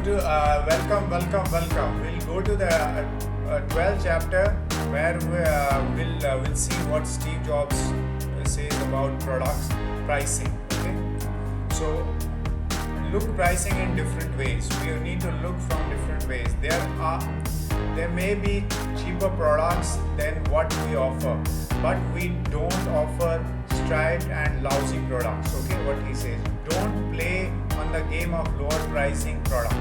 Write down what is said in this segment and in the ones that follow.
to welcome. We'll go to the 12th chapter where we'll see what Steve Jobs says about products pricing. Okay, so look pricing in different ways. We need to look from different ways. There may be cheaper products than what we offer, but we don't offer striped and lousy products. Okay, what he says, don't play on the game of lower pricing products.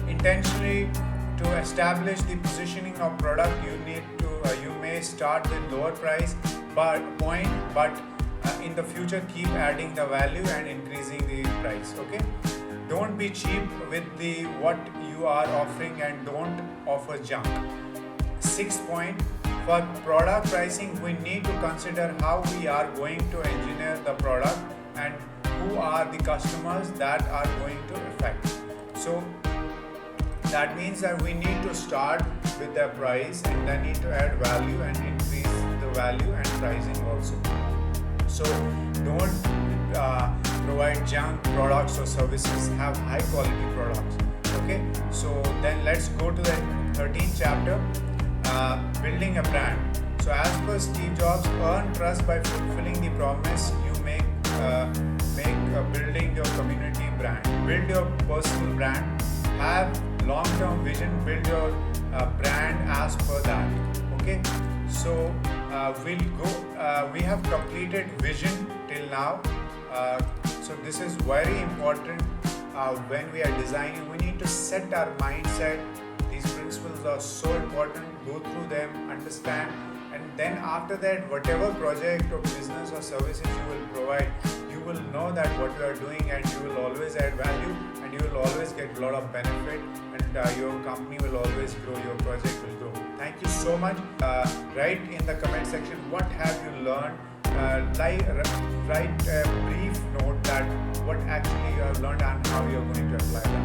Intentionally, to establish the positioning of product, you may start with lower price but in the future keep adding the value and increasing the price. Okay, don't be cheap with the what you are offering and don't offer junk. Sixth point, for product pricing, we need to consider how we are going to engineer the product and who are the customers that are going to affect. So that means that we need to start with the price and then need to add value and increase the value and pricing also. So don't provide junk products or services, have high quality products. Okay, so then let's go to the 13th chapter, building a brand. So as per Steve Jobs, earn trust by fulfilling the promise you make building your community brand. Build your personal brand, have long-term vision, build your brand as per that. Okay, so we have completed vision till now. So this is very important. When we are designing, we need to set our mindset. These principles are so important. Go through them, understand, and then after that, whatever project or business or services you will provide, you will know that what you are doing, and you will always add value, and you will always get a lot of benefit, and your company will always grow, your project will grow. Thank you so much. Write in the comment section what have you learned. Write a brief note that what actually you have learned and how you are going to apply that.